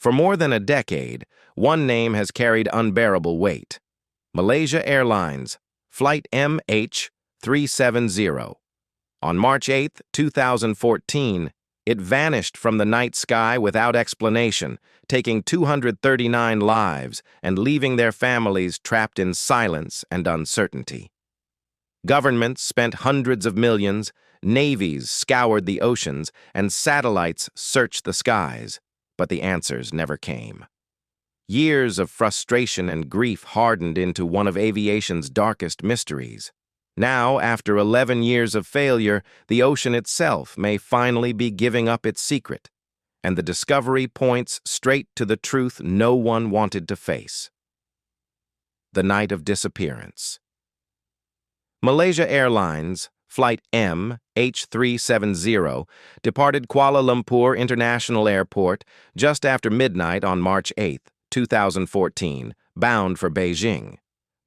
For more than a decade, one name has carried unbearable weight. Malaysia Airlines, Flight MH370. On March 8, 2014, it vanished from the night sky without explanation, taking 239 lives and leaving their families trapped in silence and uncertainty. Governments spent hundreds of millions, navies scoured the oceans, and satellites searched the skies, but the answers never came. Years of frustration and grief hardened into one of aviation's darkest mysteries. Now, after 11 years of failure, the ocean itself may finally be giving up its secret, and the discovery points straight to the truth no one wanted to face. The night of disappearance. Malaysia Airlines, Flight MH370, departed Kuala Lumpur International Airport just after midnight on March 8, 2014, bound for Beijing.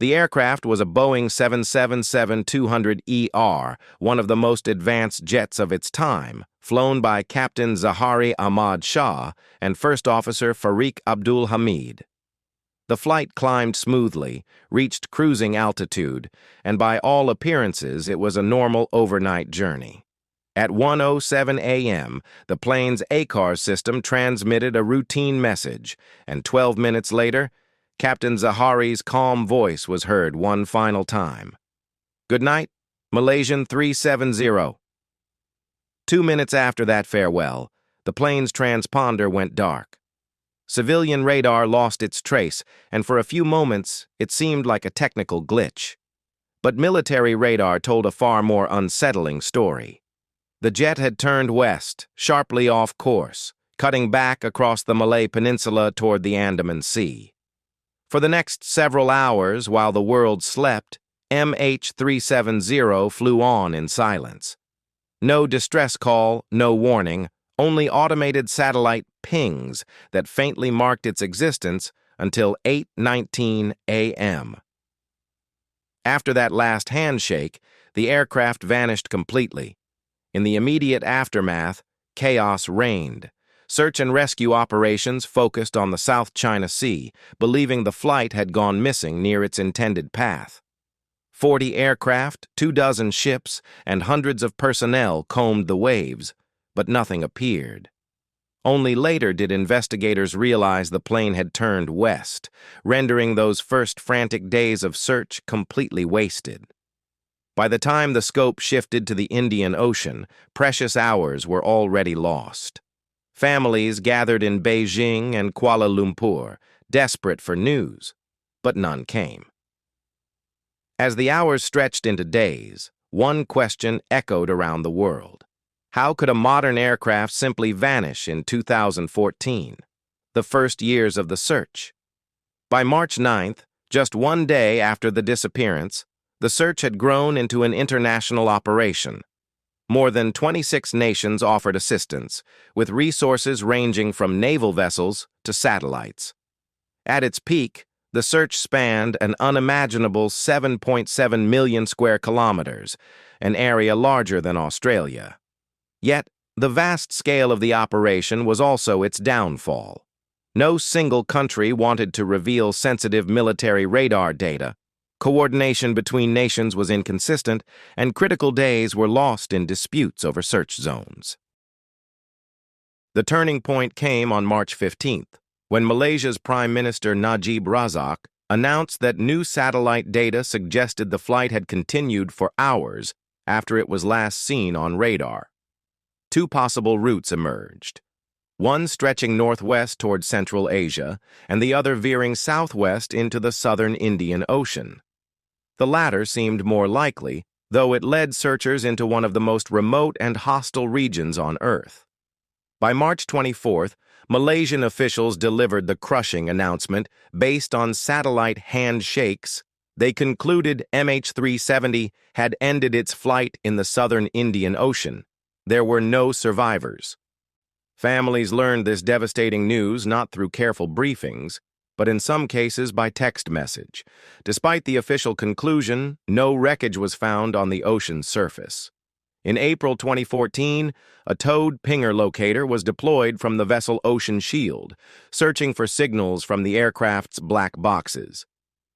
The aircraft was a Boeing 777-200ER, one of the most advanced jets of its time, flown by Captain Zahari Ahmad Shah and First Officer Fariq Abdul Hamid. The flight climbed smoothly, reached cruising altitude, and by all appearances it was a normal overnight journey. At 1:07 a.m., the plane's ACAR system transmitted a routine message, and 12 minutes later, Captain Zahari's calm voice was heard one final time. "Good night, Malaysian 370. 2 minutes after that farewell, the plane's transponder went dark. Civilian radar lost its trace, and for a few moments, it seemed like a technical glitch. But military radar told a far more unsettling story. The jet had turned west, sharply off course, cutting back across the Malay Peninsula toward the Andaman Sea. For the next several hours, while the world slept, MH370 flew on in silence. No distress call, no warning, only automated satellite pings that faintly marked its existence until 8:19 a.m. After that last handshake, the aircraft vanished completely. In the immediate aftermath, chaos reigned. Search and rescue operations focused on the South China Sea, believing the flight had gone missing near its intended path. 40 aircraft, 24 ships, and hundreds of personnel combed the waves, but nothing appeared. Only later did investigators realize the plane had turned west, rendering those first frantic days of search completely wasted. By the time the scope shifted to the Indian Ocean, precious hours were already lost. Families gathered in Beijing and Kuala Lumpur, desperate for news, but none came. As the hours stretched into days, one question echoed around the world. How could a modern aircraft simply vanish in 2014, the first years of the search? By March 9th, just one day after the disappearance, the search had grown into an international operation. More than 26 nations offered assistance, with resources ranging from naval vessels to satellites. At its peak, the search spanned an unimaginable 7.7 million square kilometers, an area larger than Australia. Yet, the vast scale of the operation was also its downfall. No single country wanted to reveal sensitive military radar data. Coordination between nations was inconsistent, and critical days were lost in disputes over search zones. The turning point came on March 15th, when Malaysia's Prime Minister Najib Razak announced that new satellite data suggested the flight had continued for hours after it was last seen on radar. Two possible routes emerged, one stretching northwest toward Central Asia, and the other veering southwest into the southern Indian Ocean. The latter seemed more likely, though it led searchers into one of the most remote and hostile regions on Earth. By March 24th, Malaysian officials delivered the crushing announcement based on satellite handshakes. They concluded MH370 had ended its flight in the southern Indian Ocean. There were no survivors. Families learned this devastating news not through careful briefings, but in some cases by text message. Despite the official conclusion, no wreckage was found on the ocean's surface. In April 2014, a towed pinger locator was deployed from the vessel Ocean Shield, searching for signals from the aircraft's black boxes.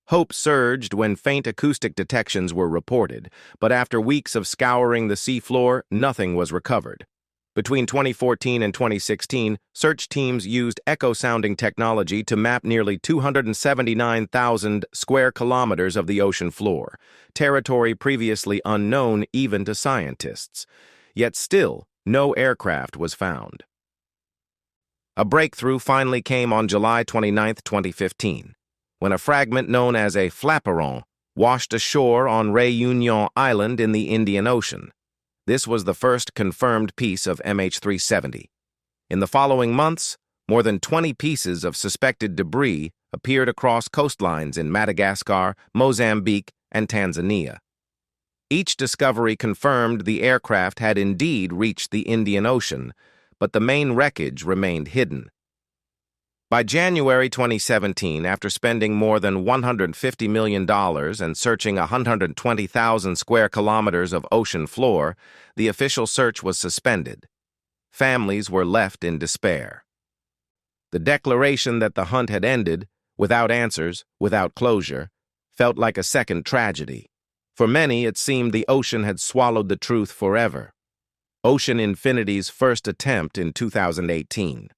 Hope surged when faint acoustic detections were reported, but after weeks of scouring the seafloor, nothing was recovered. Between 2014 and 2016, search teams used echo-sounding technology to map nearly 279,000 square kilometers of the ocean floor, territory previously unknown even to scientists. Yet still, no aircraft was found. A breakthrough finally came on July 29, 2015, when a fragment known as a flaperon washed ashore on Réunion Island in the Indian Ocean. This was the first confirmed piece of MH370. In the following months, more than 20 pieces of suspected debris appeared across coastlines in Madagascar, Mozambique, and Tanzania. Each discovery confirmed the aircraft had indeed reached the Indian Ocean, but the main wreckage remained hidden. By January 2017, after spending more than $150 million and searching 120,000 square kilometers of ocean floor, the official search was suspended. Families were left in despair. The declaration that the hunt had ended, without answers, without closure, felt like a second tragedy. For many, it seemed the ocean had swallowed the truth forever. Ocean Infinity's first attempt in 2018.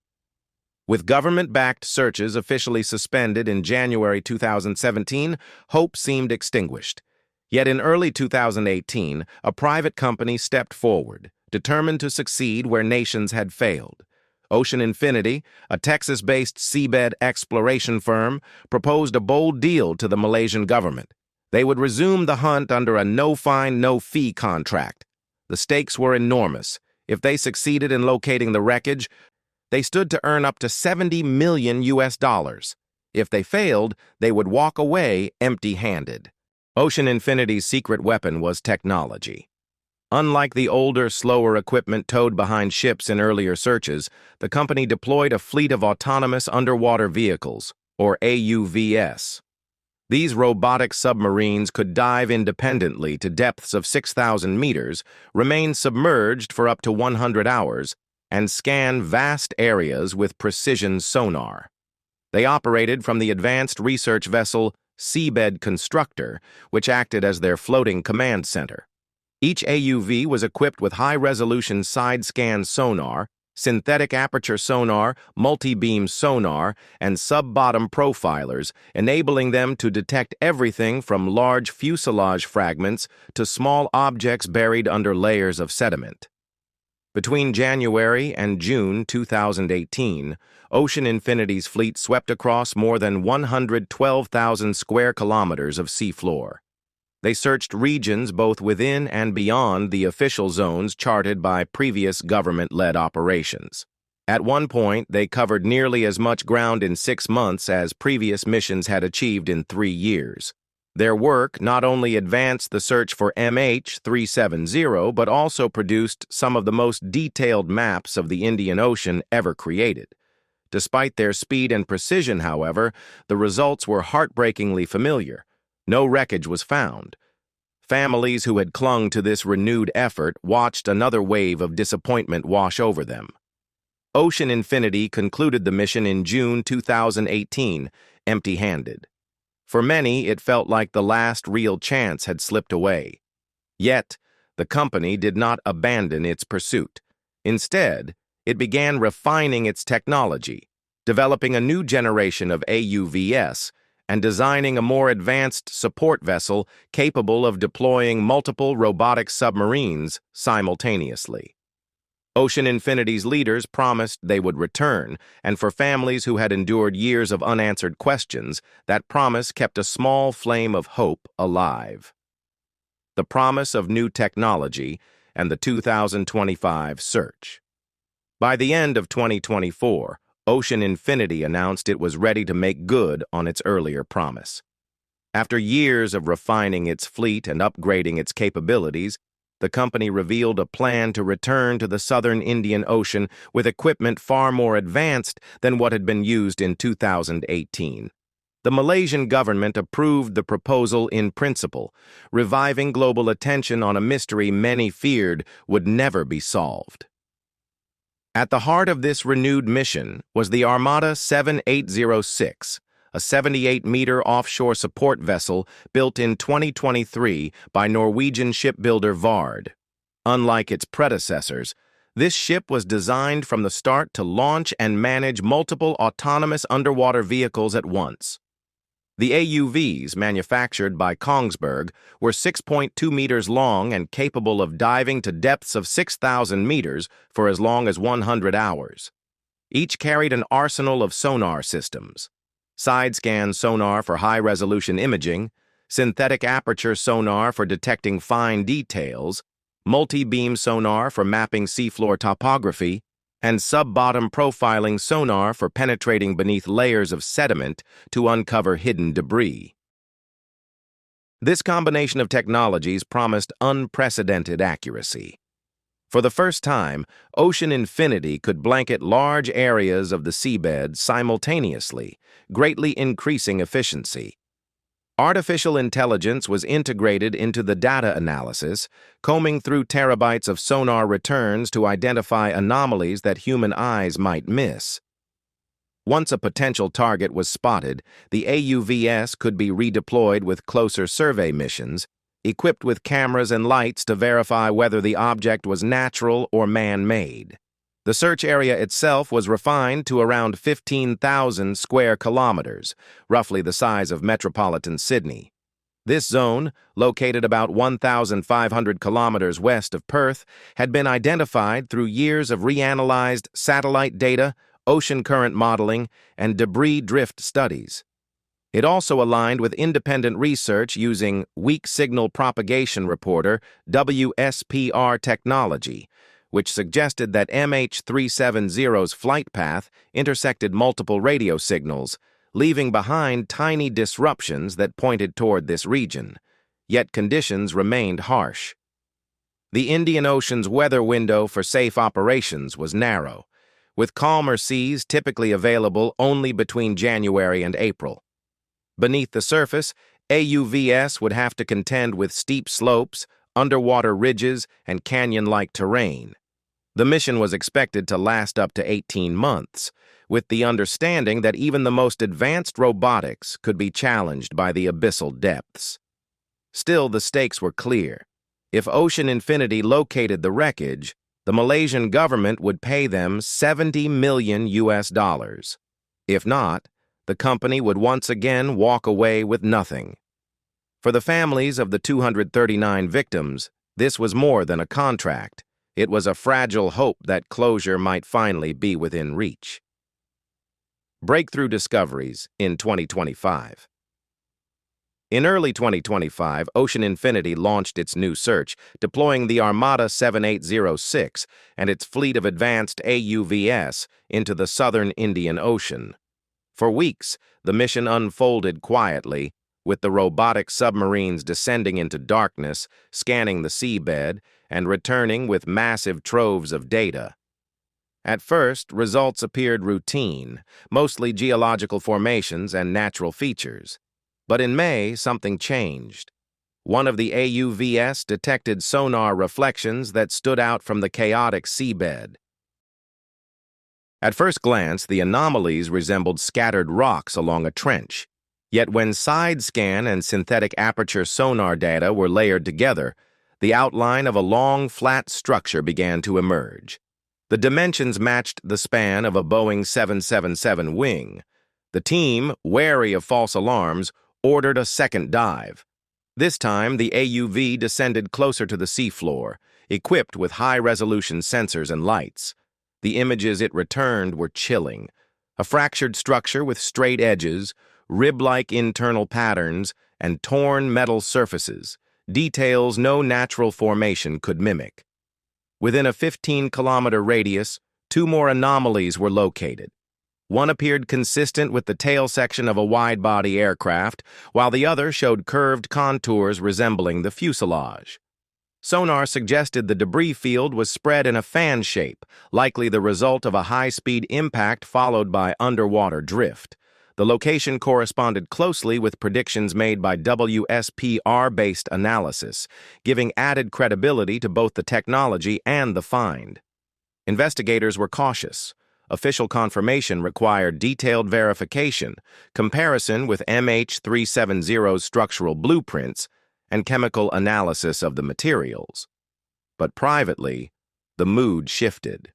With government-backed searches officially suspended in January 2017, hope seemed extinguished. Yet in early 2018, a private company stepped forward, determined to succeed where nations had failed. Ocean Infinity, a Texas-based seabed exploration firm, proposed a bold deal to the Malaysian government. They would resume the hunt under a no-fine, no-fee contract. The stakes were enormous. If they succeeded in locating the wreckage, they stood to earn up to $70 million. If they failed, they would walk away empty-handed. Ocean Infinity's secret weapon was technology. Unlike the older, slower equipment towed behind ships in earlier searches, the company deployed a fleet of autonomous underwater vehicles, or AUVs. These robotic submarines could dive independently to depths of 6,000 meters, remain submerged for up to 100 hours, and scan vast areas with precision sonar. They operated from the advanced research vessel Seabed Constructor, which acted as their floating command center. Each AUV was equipped with high-resolution side-scan sonar, synthetic aperture sonar, multi-beam sonar, and sub-bottom profilers, enabling them to detect everything from large fuselage fragments to small objects buried under layers of sediment. Between January and June 2018, Ocean Infinity's fleet swept across more than 112,000 square kilometers of seafloor. They searched regions both within and beyond the official zones charted by previous government-led operations. At one point, they covered nearly as much ground in 6 months as previous missions had achieved in 3 years. Their work not only advanced the search for MH370, but also produced some of the most detailed maps of the Indian Ocean ever created. Despite their speed and precision, however, the results were heartbreakingly familiar. No wreckage was found. Families who had clung to this renewed effort watched another wave of disappointment wash over them. Ocean Infinity concluded the mission in June 2018, empty-handed. For many, it felt like the last real chance had slipped away. Yet, the company did not abandon its pursuit. Instead, it began refining its technology, developing a new generation of AUVs, and designing a more advanced support vessel capable of deploying multiple robotic submarines simultaneously. Ocean Infinity's leaders promised they would return, and for families who had endured years of unanswered questions, that promise kept a small flame of hope alive. The promise of new technology and the 2025 search. By the end of 2024, Ocean Infinity announced it was ready to make good on its earlier promise. After years of refining its fleet and upgrading its capabilities, the company revealed a plan to return to the southern Indian Ocean with equipment far more advanced than what had been used in 2018. The Malaysian government approved the proposal in principle, reviving global attention on a mystery many feared would never be solved. At the heart of this renewed mission was the Armada 7806, a 78-meter offshore support vessel built in 2023 by Norwegian shipbuilder Vard. Unlike its predecessors, this ship was designed from the start to launch and manage multiple autonomous underwater vehicles at once. The AUVs, manufactured by Kongsberg, were 6.2 meters long and capable of diving to depths of 6,000 meters for as long as 100 hours. Each carried an arsenal of sonar systems: side-scan sonar for high-resolution imaging, synthetic aperture sonar for detecting fine details, multi-beam sonar for mapping seafloor topography, and sub-bottom profiling sonar for penetrating beneath layers of sediment to uncover hidden debris. This combination of technologies promised unprecedented accuracy. For the first time, ocean infinity could blanket large areas of the seabed simultaneously, greatly increasing efficiency. Artificial intelligence was integrated into the data analysis, combing through terabytes of sonar returns to identify anomalies that human eyes might miss. Once a potential target was spotted, the AUVS could be redeployed with closer survey missions, equipped with cameras and lights to verify whether the object was natural or man-made. The search area itself was refined to around 15,000 square kilometers, roughly the size of metropolitan Sydney. This zone, located about 1,500 kilometers west of Perth, had been identified through years of reanalyzed satellite data, ocean current modeling, and debris drift studies. It also aligned with independent research using Weak Signal Propagation Reporter (WSPR) technology, which suggested that MH370's flight path intersected multiple radio signals, leaving behind tiny disruptions that pointed toward this region. Yet conditions remained harsh. The Indian Ocean's weather window for safe operations was narrow, with calmer seas typically available only between January and April. Beneath the surface, AUVS would have to contend with steep slopes, underwater ridges, and canyon-like terrain. The mission was expected to last up to 18 months, with the understanding that even the most advanced robotics could be challenged by the abyssal depths. Still, the stakes were clear. If Ocean Infinity located the wreckage, the Malaysian government would pay them $70 million. If not, the company would once again walk away with nothing. For the families of the 239 victims, this was more than a contract. It was a fragile hope that closure might finally be within reach. Breakthrough discoveries in 2025. In early 2025, Ocean Infinity launched its new search, deploying the Armada 7806 and its fleet of advanced AUVS into the southern Indian Ocean. For weeks, the mission unfolded quietly, with the robotic submarines descending into darkness, scanning the seabed, and returning with massive troves of data. At first, results appeared routine, mostly geological formations and natural features. But in May, something changed. One of the AUVS detected sonar reflections that stood out from the chaotic seabed. At first glance, the anomalies resembled scattered rocks along a trench. Yet when side scan and synthetic aperture sonar data were layered together, the outline of a long, flat structure began to emerge. The dimensions matched the span of a Boeing 777 wing. The team, wary of false alarms, ordered a second dive. This time, the AUV descended closer to the seafloor, equipped with high-resolution sensors and lights. The images it returned were chilling. A fractured structure with straight edges, rib-like internal patterns, and torn metal surfaces, details no natural formation could mimic. Within a 15-kilometer radius, two more anomalies were located. One appeared consistent with the tail section of a wide-body aircraft, while the other showed curved contours resembling the fuselage. Sonar suggested the debris field was spread in a fan shape, likely the result of a high-speed impact followed by underwater drift. The location corresponded closely with predictions made by WSPR-based analysis, giving added credibility to both the technology and the find. Investigators were cautious. Official confirmation required detailed verification, comparison with MH370's structural blueprints, and chemical analysis of the materials. But privately, the mood shifted.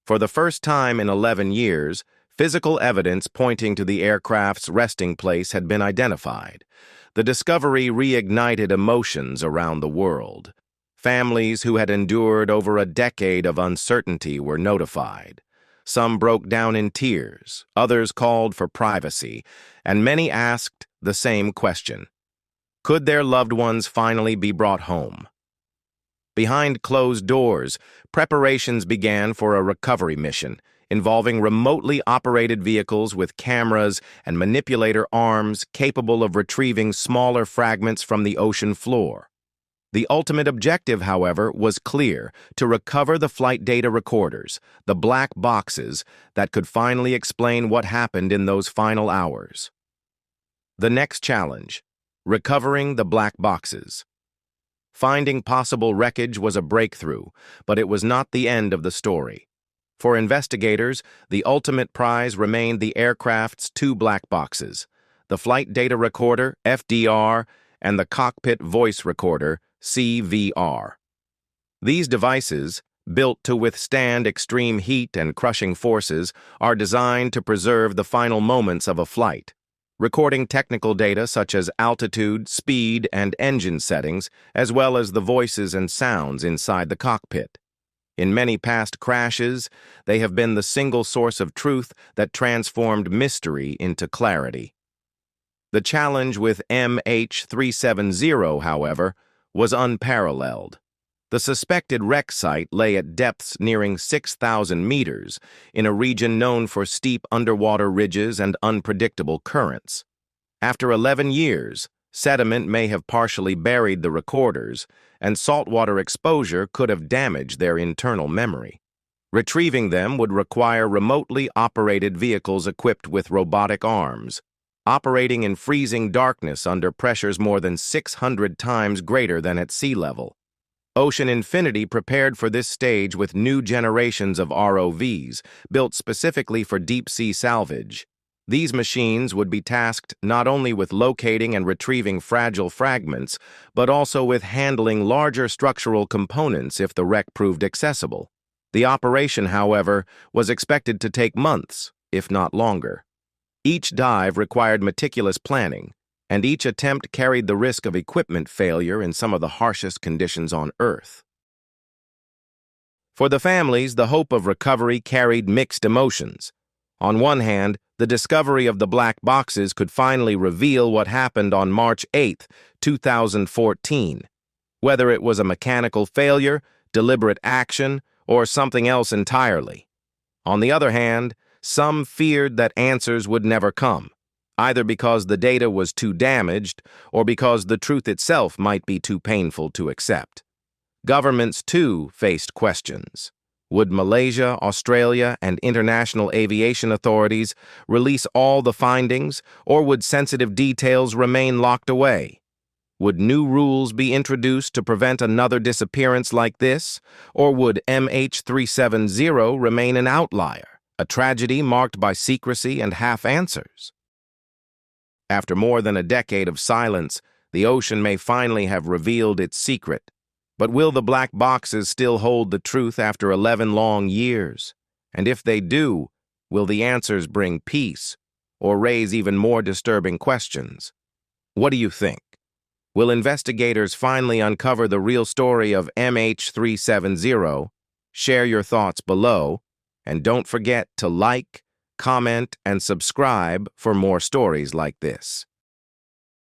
For the first time in 11 years, physical evidence pointing to the aircraft's resting place had been identified. The discovery reignited emotions around the world. Families who had endured over a decade of uncertainty were notified. Some broke down in tears, others called for privacy, and many asked the same question: could their loved ones finally be brought home? Behind closed doors, preparations began for a recovery mission involving remotely operated vehicles with cameras and manipulator arms capable of retrieving smaller fragments from the ocean floor. The ultimate objective, however, was clear: to recover the flight data recorders, the black boxes that could finally explain what happened in those final hours. The next challenge: recovering the black boxes. Finding possible wreckage was a breakthrough, but it was not the end of the story. For investigators, the ultimate prize remained the aircraft's two black boxes: the flight data recorder, FDR, and the cockpit voice recorder, CVR. These devices, built to withstand extreme heat and crushing forces, are designed to preserve the final moments of a flight, recording technical data such as altitude, speed, and engine settings, as well as the voices and sounds inside the cockpit. In many past crashes, they have been the single source of truth that transformed mystery into clarity. The challenge with MH370, however, was unparalleled. The suspected wreck site lay at depths nearing 6,000 meters, in a region known for steep underwater ridges and unpredictable currents. After 11 years, sediment may have partially buried the recorders, and saltwater exposure could have damaged their internal memory. Retrieving them would require remotely operated vehicles equipped with robotic arms, operating in freezing darkness under pressures more than 600 times greater than at sea level. Ocean Infinity prepared for this stage with new generations of ROVs, built specifically for deep-sea salvage. These machines would be tasked not only with locating and retrieving fragile fragments, but also with handling larger structural components if the wreck proved accessible. The operation, however, was expected to take months, if not longer. Each dive required meticulous planning, and each attempt carried the risk of equipment failure in some of the harshest conditions on Earth. For the families, the hope of recovery carried mixed emotions. On one hand, the discovery of the black boxes could finally reveal what happened on March 8, 2014. Whether it was a mechanical failure, deliberate action, or something else entirely. On the other hand, some feared that answers would never come, either because the data was too damaged or because the truth itself might be too painful to accept. Governments, too, faced questions. Would Malaysia, Australia, and international aviation authorities release all the findings, or would sensitive details remain locked away? Would new rules be introduced to prevent another disappearance like this, or would MH370 remain an outlier, a tragedy marked by secrecy and half-answers? After more than a decade of silence, the ocean may finally have revealed its secret. But will the black boxes still hold the truth after 11 long years? And if they do, will the answers bring peace or raise even more disturbing questions? What do you think? Will investigators finally uncover the real story of MH370? Share your thoughts below, and don't forget to like, comment, and subscribe for more stories like this.